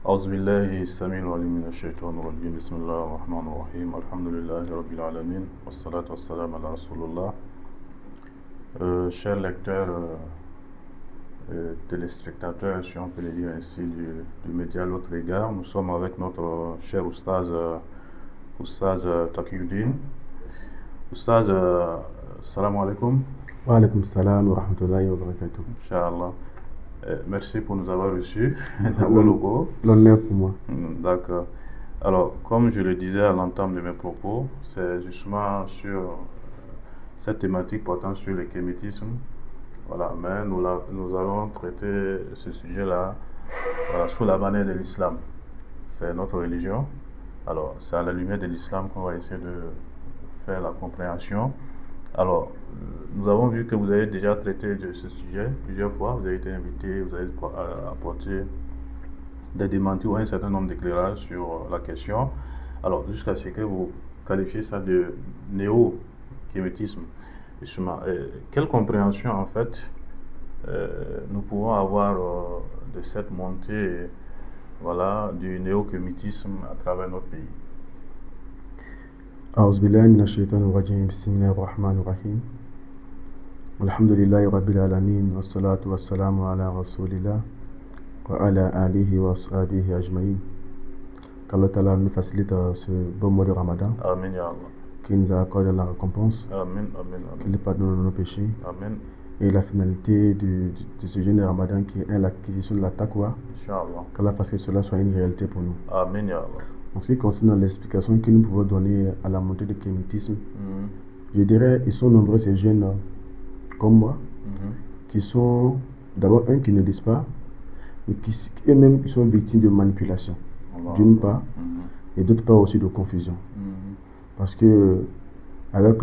أعوذ بالله السميع العليم من الشيطان الرجيم بسم الله الرحمن الرحيم الحمد لله رب العالمين والصلاة والسلام على رسول الله. Chers lecteurs, téléspectateurs, si on peut le dire ainsi, du média L'autre regard, nous sommes avec notre cher Oustaz Taqiyuddin. Oustaz, salam alaikum. Wa alaikum salam wa rahmatullahi wa barakatuh. Inch'Allah. Merci pour nous avoir reçus dans vos locaux. L'honneur pour moi. D'accord. Alors, comme je le disais à l'entame de mes propos, c'est justement sur cette thématique portant sur le kémétisme. Voilà, mais nous allons traiter ce sujet-là sous la bannière de l'islam. C'est notre religion. Alors, c'est à la lumière de l'islam qu'on va essayer de faire la compréhension. Alors, nous avons vu que vous avez déjà traité de ce sujet plusieurs fois. Vous avez été invité, vous avez apporté des démentis ou un certain nombre d'éclairages sur la question. Alors, jusqu'à ce que vous qualifiez ça de néo-kémétisme. Quelle compréhension, en fait, nous pouvons avoir de cette montée du néo-kémétisme à travers notre pays? أعوذ بالله من الشيطان الرجيم بسم الله الرحمن الرحيم الحمد لله رب العالمين والصلاة والسلام على رسول الله وعلى آله وأصحابه أجمعين. Qu'Allah Ta'ala nous facilite ce bon mois de Ramadan. Amen, ya Allah. Qu'il nous accorde la récompense. Amen, amen, amen. Qu'il nous pardonne nos péchés. Amen. Et la finalité de ce jeûne de Ramadan qui est l'acquisition de la taqwa. Inch'Allah. Qu'Allah fasse que cela soit une réalité pour nous. Amen, ya Allah. En ce qui concerne l'explication que nous pouvons donner à la montée du kémétisme, je dirais ils sont nombreux ces jeunes comme moi, qui sont d'abord qui ne lisent pas, mais qui eux-mêmes ils sont victimes de manipulation, d'une part, et d'autre part aussi de confusion. Parce que avec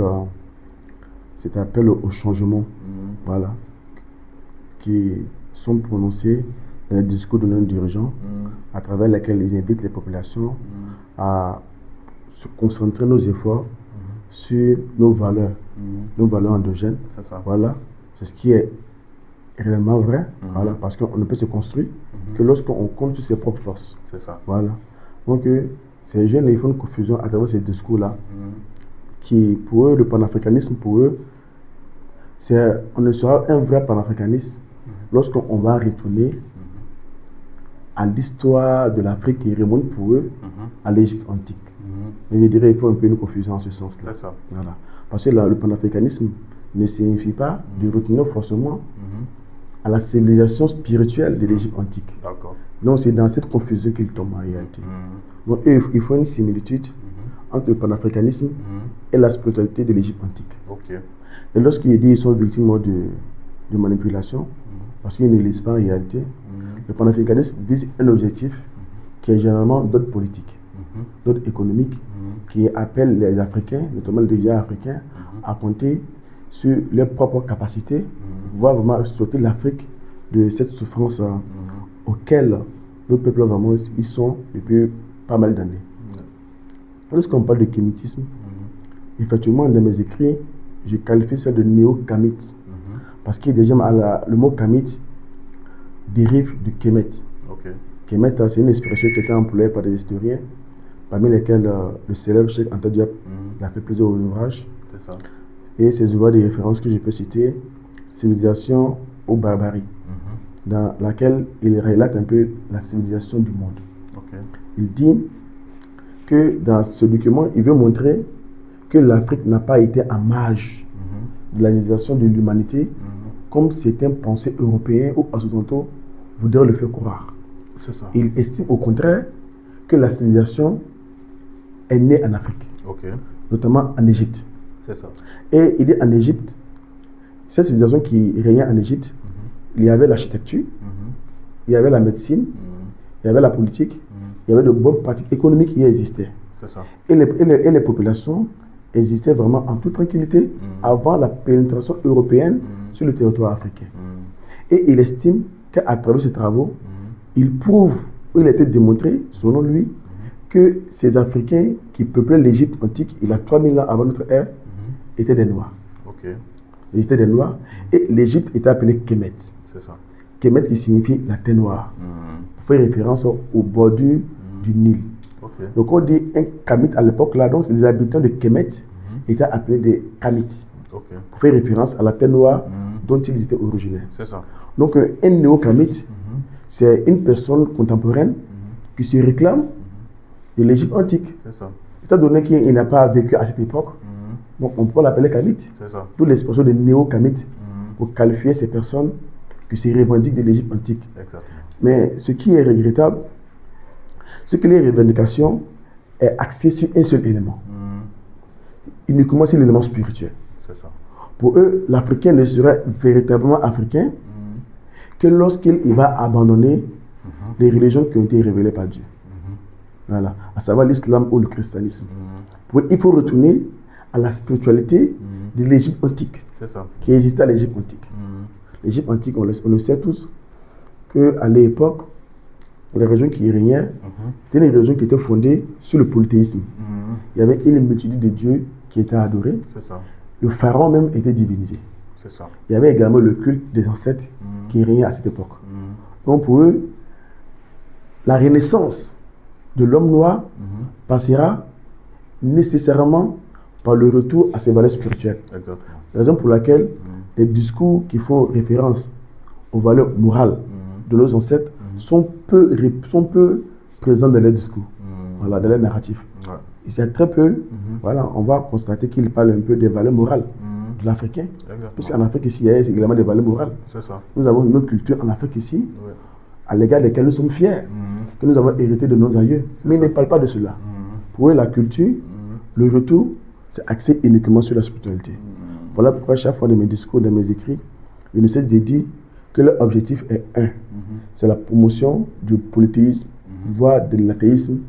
cet appel au changement, voilà, qui sont prononcés dans les discours de nos dirigeants, à travers lesquels ils invitent les populations à se concentrer nos efforts sur nos valeurs endogènes. C'est ça. Voilà, c'est ce qui est réellement vrai, voilà, parce qu'on ne peut se construire que lorsqu'on compte sur ses propres forces. C'est ça. Voilà. Donc, ces jeunes, ils font une confusion à travers ces discours-là, qui, pour eux, le panafricanisme, pour eux, on ne sera un vrai panafricaniste lorsqu'on va retourner à l'histoire de l'Afrique qui remonte pour eux à l'Égypte antique. Je dirais qu'il faut un peu une confusion en ce sens-là. C'est ça. Voilà. Parce que le panafricanisme ne signifie pas de retourner forcément à la civilisation spirituelle de l'Égypte antique. D'accord. Donc c'est dans cette confusion qu'ils tombent en réalité. Donc il faut une similitude entre le panafricanisme et la spiritualité de l'Égypte antique. Ok. Et lorsqu'ils disent qu'ils sont victimes de manipulation, parce qu'ils ne lisent pas en réalité, le panafricanisme vise un objectif qui est généralement d'ordre politique, d'ordre économique, qui appelle les Africains, notamment les dirigeants africains, à compter sur leurs propres capacités, voire vraiment sortir l'Afrique de cette souffrance auquel nos peuples vraiment ils sont depuis pas mal d'années. Lorsqu'on parle de kémétisme, effectivement dans mes écrits, je qualifie ça de néo-kamite. Parce que déjà le mot kamite dérive du Kemet. Okay. Kemet, c'est une expression qui était employée par des historiens, parmi lesquels le célèbre Cheikh Anta Diop a fait plusieurs ouvrages. C'est ça. Et ces ouvrages de référence que je peux citer, Civilisation ou barbarie, dans laquelle il relate un peu la civilisation du monde. Okay. Il dit que dans ce document, il veut montrer que l'Afrique n'a pas été en marge de la civilisation de l'humanité, comme certains pensées européens ou occidentaux voudraient le faire croire. C'est ça. Il estime au contraire que la civilisation est née en Afrique, notamment en Égypte. C'est ça. Et il dit en Égypte, cette civilisation qui régnait en Égypte, il y avait l'architecture, il y avait la médecine, il y avait la politique, il y avait de bonnes pratiques économiques qui existaient. C'est ça. Et les populations existaient vraiment en toute tranquillité avant la pénétration européenne sur le territoire africain. Et il estime qu'à travers ces travaux, il prouve, ou il a été démontré, selon lui, que ces Africains qui peuplaient l'Égypte antique, il y a 3000 ans avant notre ère, étaient des Noirs. Ils étaient des Noirs. Et l'Égypte était appelée Kemet. C'est ça. Kemet qui signifie la terre noire. Pour faire référence aux bordures du Nil. Okay. Donc on dit un Kamit à l'époque là, donc les habitants de Kemet étaient appelés des Kamites. Okay. Pour faire référence à la terre noire dont ils étaient originaires. C'est ça. Donc un néo-Kamite, c'est une personne contemporaine qui se réclame de l'Égypte antique. C'est ça. Étant donné qu'il n'a pas vécu à cette époque, donc on peut l'appeler Kamite. C'est ça. D'où l'expression de néo-Kamite pour qualifier ces personnes qui se revendiquent de l'Égypte antique. Exactement. Mais ce qui est regrettable, c'est que les revendications est axée sur un seul élément. Uniquement sur l'élément spirituel. C'est ça. Pour eux, l'Africain ne serait véritablement africain que lorsqu'il va abandonner les religions qui ont été révélées par Dieu. Voilà, à savoir l'islam ou le christianisme. Pour eux, il faut retourner à la spiritualité de l'Égypte antique, qui existait à l'Égypte antique. L'Égypte antique, on le sait tous, qu'à l'époque, les religions qui régnaient, c'était une religion qui était fondée sur le polythéisme. Il y avait une multitude de dieux qui étaient adorés. Le pharaon même était divinisé. Il y avait également le culte des ancêtres qui régnait à cette époque. Donc pour eux, la renaissance de l'homme noir passera nécessairement par le retour à ses valeurs spirituelles. Exactement. La raison pour laquelle les discours qui font référence aux valeurs morales de nos ancêtres sont peu présents dans les discours, voilà, dans les narratifs. Ouais. C'est très peu, voilà, on va constater qu'ils parlent un peu des valeurs morales de l'Africain. Puisqu'en Afrique ici, il y a également des valeurs morales. Ça. Nous avons une culture en Afrique ici, à l'égard desquelles nous sommes fiers, que nous avons hérité de nos aïeux. Mais ils ne parlent pas de cela. Pour eux, la culture, le retour, c'est axé uniquement sur la spiritualité. Voilà pourquoi chaque fois dans mes discours, dans mes écrits, je ne cesse de dire que leur objectif est un. C'est la promotion du polythéisme, voire de l'athéisme,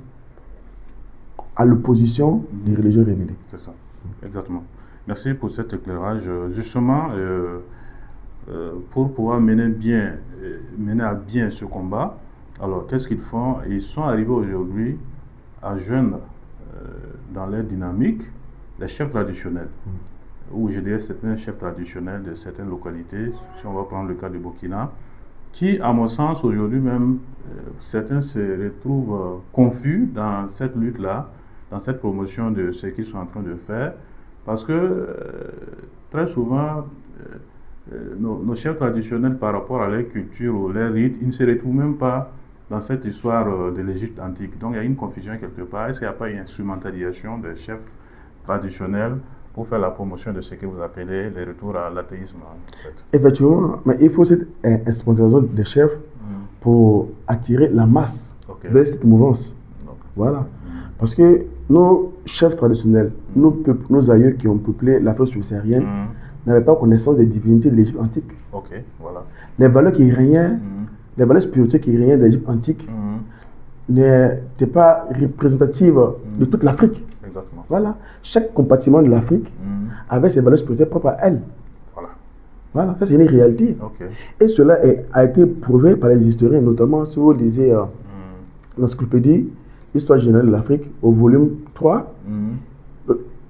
à l'opposition des religions révélées. C'est ça, exactement. Merci pour cet éclairage. Justement, pour pouvoir mener à bien ce combat, alors qu'est-ce qu'ils font? Ils sont arrivés aujourd'hui à joindre dans leur dynamique les chefs traditionnels, ou je dirais certains chefs traditionnels de certaines localités, si on va prendre le cas du Burkina, qui, à mon sens, aujourd'hui même, certains se retrouvent confus dans cette lutte-là, dans cette promotion de ce qu'ils sont en train de faire, parce que très souvent, nos chefs traditionnels, par rapport à leur culture ou leur rite, ils ne se retrouvent même pas dans cette histoire de l'Égypte antique. Donc il y a une confusion quelque part. Est-ce qu'il n'y a pas une instrumentalisation des chefs traditionnels pour faire la promotion de ce que vous appelez le retour à l'athéisme en fait? Effectivement, mais il faut cette instrumentalisation des chefs pour attirer la masse vers cette mouvance. Voilà. Parce que nos chefs traditionnels, nos aïeux qui ont peuplé l'Afrique subsaharienne, n'avaient pas connaissance des divinités de l'Égypte antique. Voilà. Les valeurs qui régnaient, les valeurs spirituelles qui régnaient de l'Égypte antique n'étaient pas représentatives de toute l'Afrique. Voilà. Chaque compartiment de l'Afrique avait ses valeurs spirituelles propres à elle. Voilà, ça c'est une réalité. Et cela a été prouvé par les historiens, notamment si vous lisez l'encyclopédie Histoire générale de l'Afrique au volume 3.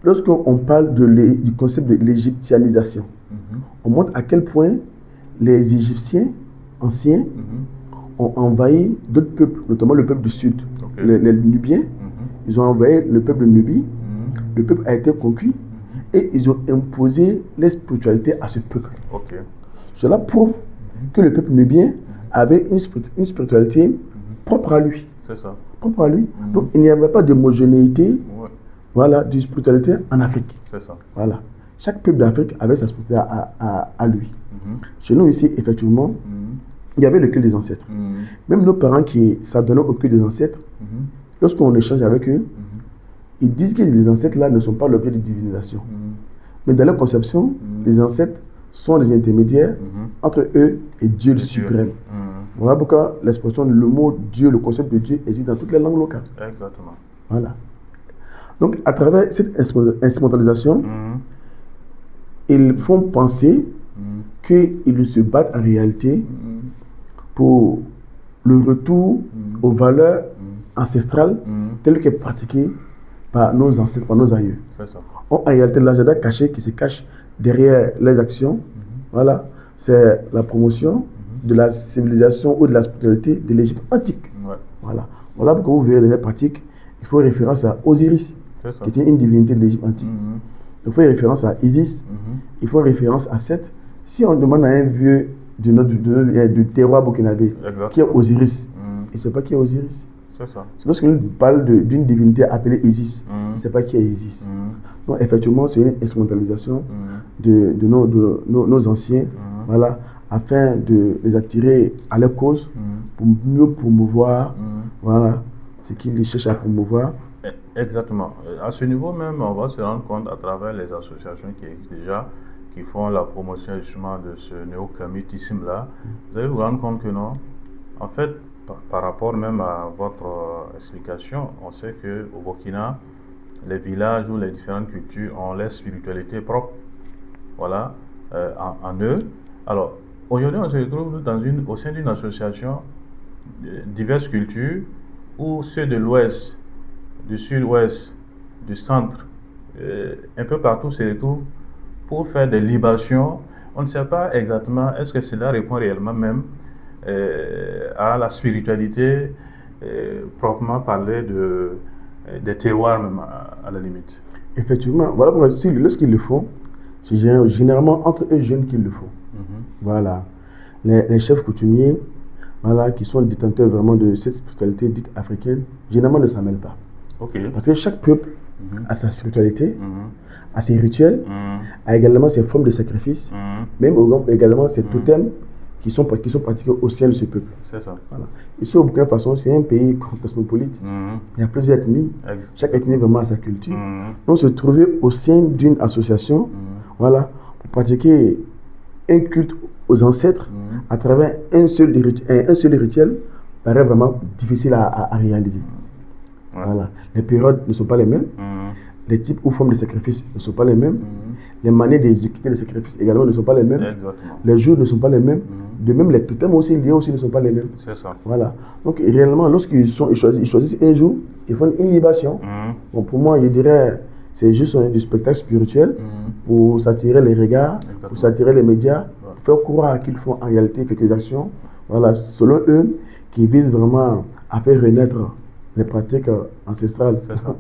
Lorsqu'on parle du concept de l'égyptianisation, on montre à quel point les Égyptiens anciens ont envahi d'autres peuples, notamment le peuple du Sud, les Nubiens. Ils ont envahi le peuple de Nubie. Le peuple a été conquis et ils ont imposé les spiritualités à ce peuple. Cela prouve que le peuple nubien avait une spiritualité propre à lui. Propre à lui. Donc il n'y avait pas d'homogénéité voilà, de spiritualité en Afrique. Voilà. Chaque peuple d'Afrique avait sa spiritualité à lui. Chez nous ici, effectivement, il y avait le culte des ancêtres. Même nos parents qui s'adonnaient au culte des ancêtres, lorsqu'on échange avec eux, ils disent que les ancêtres-là ne sont pas l'objet de divinisation. Mais dans leur conception, les ancêtres sont des intermédiaires entre eux et Dieu le suprême. Voilà pourquoi l'expression, le mot Dieu, le concept de Dieu existe dans toutes les langues locales. Exactement. Voilà. Donc, à travers cette instrumentalisation, ils font penser qu'ils se battent en réalité pour le retour aux valeurs ancestrales telles que pratiquées par nos ancêtres, par nos aïeux. En réalité, l'agenda caché qui se cache derrière les actions, voilà, c'est la promotion de la civilisation ou de la spiritualité de l'Égypte antique. Ouais. Voilà. Voilà pourquoi vous verrez dans les pratiques, il faut référence à Osiris, qui était une divinité de l'Égypte antique. Il faut référence à Isis, il faut référence à Seth. Si on demande à un vieux du terroir burkinabé qui est Osiris, il ne sait pas qui est Osiris. C'est ça. Lorsqu'on parle d'une divinité appelée Isis, il ne sait pas qui est Isis. Donc effectivement, c'est une instrumentalisation de nos anciens, voilà, afin de les attirer à leur cause pour mieux promouvoir voilà, ce qu'ils cherchent à promouvoir. Exactement. À ce niveau même, on va se rendre compte à travers les associations qui existent déjà, qui font la promotion justement de ce néo-kamitisme-là. Vous allez vous rendre compte que non. En fait, par rapport même à votre explication, on sait qu'au Burkina, les villages ou les différentes cultures ont leur spiritualité propre, voilà, en eux. Alors, aujourd'hui, on se retrouve au sein d'une association de diverses cultures où ceux de l'Ouest, du Sud-Ouest, du Centre, un peu partout se retrouvent pour faire des libations. On ne sait pas exactement est-ce que cela répond réellement même à la spiritualité proprement parler des terroirs même à la limite. Effectivement, voilà pourquoi lorsqu'ils le font, c'est généralement entre eux jeunes qu'ils le font. Voilà. Les chefs coutumiers, voilà, qui sont détenteurs vraiment de cette spiritualité dite africaine, généralement ne s'en mêlent pas. Parce que chaque peuple a sa spiritualité, a ses rituels, a également ses formes de sacrifice, même également ses totems qui sont pratiqués au sein de ce peuple. C'est ça. Voilà. Ici au Burkina Faso, c'est un pays cosmopolite. Il y a plusieurs ethnies. Chaque ethnie vraiment a sa culture. Donc se trouver au sein d'une association, voilà, pour pratiquer un culte aux ancêtres à travers un seul rituel paraît vraiment difficile à réaliser. Voilà. Les périodes ne sont pas les mêmes. Les types ou formes de sacrifices ne sont pas les mêmes. Les manières d'exécuter les sacrifices également ne sont pas les mêmes. Les jours ne sont pas les mêmes. De même, les totems aussi liés aussi ne sont pas les mêmes. C'est ça. Voilà. Donc réellement, lorsqu'ils choisissent un jour, ils font une libation. Bon, pour moi, je dirais c'est juste du spectacle spirituel pour s'attirer les regards, pour s'attirer les médias, pour faire croire qu'ils font en réalité quelques actions, voilà, selon eux, qui visent vraiment à faire renaître les pratiques ancestrales. C'est ça.